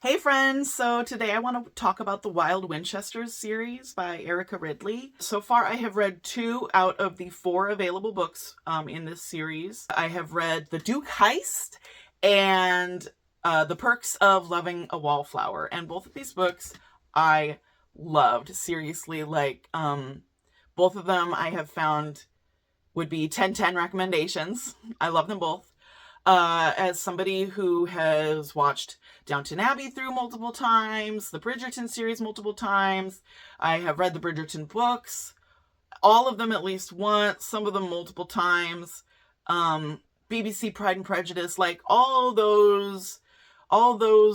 Hey friends, so today I want to talk about the Wild Wynchesters series by Erica Ridley. So far I have read 2 out of the 4 available books in this series. I have read The Duke Heist and The Perks of Loving a Wallflower, and both of these books I loved. Seriously, both of them I have found would be 10/10 recommendations. I love them both. As somebody who has watched Downton Abbey through multiple times, the Bridgerton series multiple times, I have read the Bridgerton books, all of them at least once, some of them multiple times. BBC Pride and Prejudice, like all those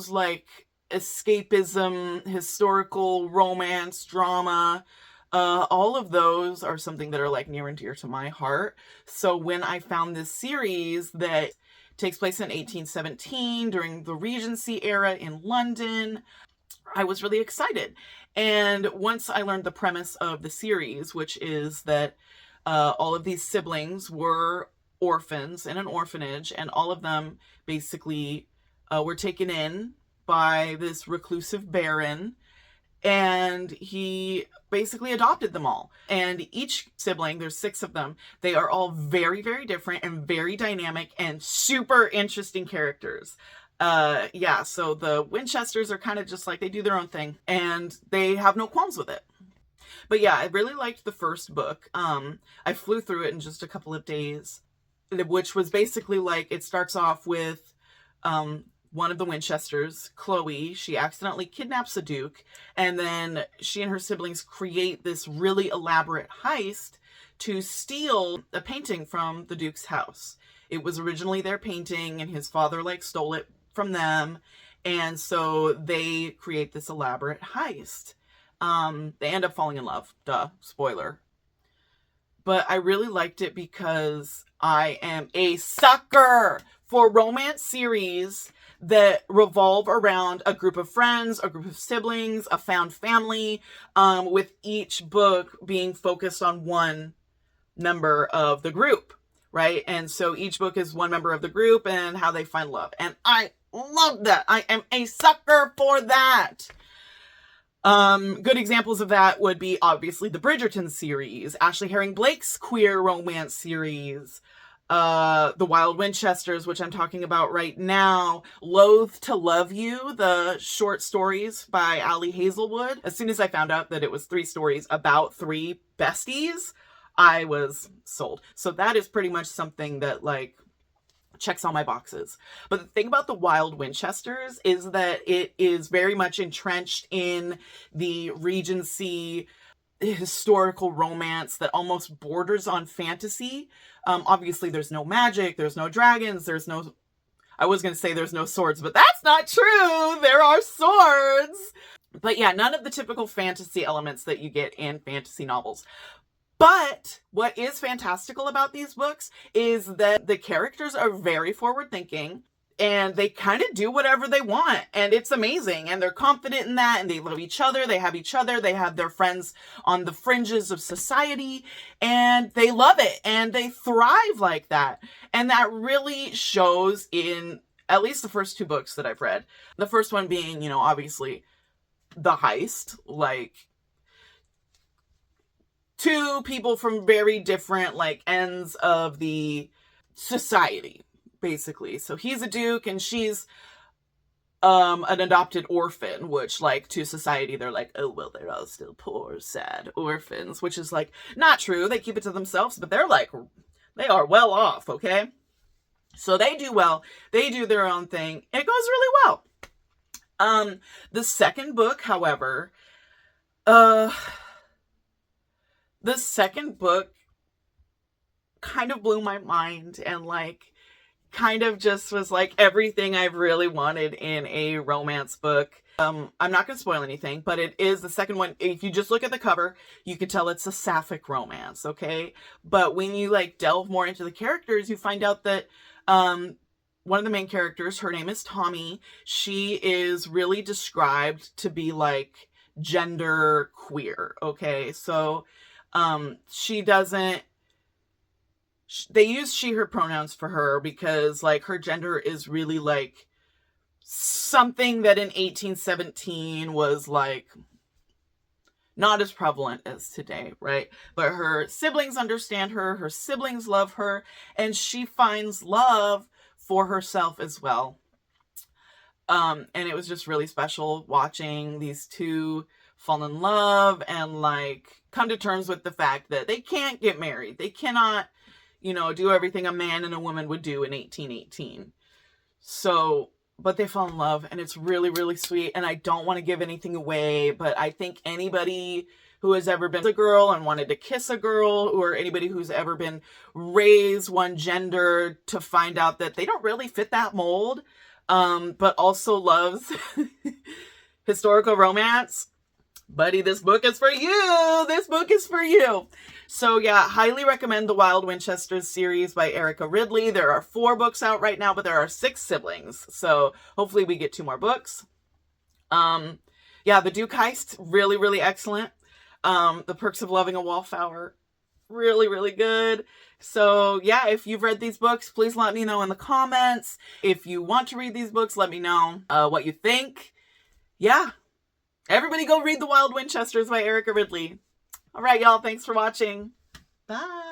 like escapism, historical romance, drama. All of those are something that are like near and dear to my heart. So when I found this series that takes place in 1817 during the Regency era in London, I was really excited. And once I learned the premise of the series, which is that all of these siblings were orphans in an orphanage, and all of them basically were taken in by this reclusive baron, and he basically adopted them all. And each sibling, there's 6 of them, they are all very, very different and very dynamic and super interesting characters. So the Winchesters are kind of just like, they do their own thing and they have no qualms with it. But yeah, I really liked the first book. I flew through it in just a couple of days, which was basically like, it starts off with one of the Winchesters, Chloe. She accidentally kidnaps a duke, and then she and her siblings create this really elaborate heist to steal a painting from the duke's house. It was originally their painting, and his father stole it from them, and so they create this elaborate heist. They end up falling in love. Duh, spoiler. But I really liked it because I am a sucker for romance series that revolve around a group of friends, a group of siblings, a found family, with each book being focused on one member of the group, right? And so each book is one member of the group and how they find love. And I love that. I am a sucker for that. Good examples of that would be obviously the Bridgerton series, Ashley Herring Blake's queer romance series, the Wild Wynchesters, which I'm talking about right now, Loath to Love You, the short stories by Ali Hazelwood. As soon as I found out that it was 3 stories about 3 besties, I was sold. So that is pretty much something that checks all my boxes. But the thing about the Wild Wynchesters is that it is very much entrenched in the Regency historical romance that almost borders on fantasy. Obviously there's no magic, there's no dragons, I was going to say there's no swords, but that's not true. There are swords. But yeah, none of the typical fantasy elements that you get in fantasy novels. But what is fantastical about these books is that the characters are very forward-thinking and they kind of do whatever they want, and it's amazing, and they're confident in that, and they love each other, they have their friends on the fringes of society, and they love it, and they thrive like that. And that really shows in at least the first 2 books that I've read. The first one being, obviously the heist, 2 people from very different ends of the society, basically. So he's a duke and she's an adopted orphan, which to society they're like, oh well, they're all still poor, sad orphans, which is not true. They keep it to themselves, but they are well off, okay? So they do well. They do their own thing. It goes really well. The second book, however, the second book kind of blew my mind and kind of just was everything I've really wanted in a romance book. I'm not going to spoil anything, but it is the second one. If you just look at the cover, you can tell it's a sapphic romance, okay? But when you delve more into the characters, you find out that one of the main characters, her name is Tommy. She is really described to be gender queer, okay? So they use she, her pronouns for her because her gender is really something that in 1817 was like not as prevalent as today, right? But her siblings understand her, her siblings love her, and she finds love for herself as well. And it was just really special watching these two fall in love and like come to terms with the fact that they can't get married. They cannot, do everything a man and a woman would do in 1818. So, but they fall in love, and it's really, really sweet. And I don't want to give anything away, but I think anybody who has ever been a girl and wanted to kiss a girl, or anybody who's ever been raised one gender to find out that they don't really fit that mold, but also loves historical romance, buddy, this book is for you. This book is for you. So yeah, highly recommend the Wild Wynchesters series by Erica Ridley. There are 4 books out right now, but there are 6 siblings. So hopefully we get 2 more books. Yeah, The Duke Heist, really, really excellent. The Perks of Loving a Wallflower, really, really good. So yeah, if you've read these books, please let me know in the comments. If you want to read these books, let me know what you think. Yeah. Everybody go read The Wild Wynchesters by Erica Ridley. All right, y'all. Thanks for watching. Bye.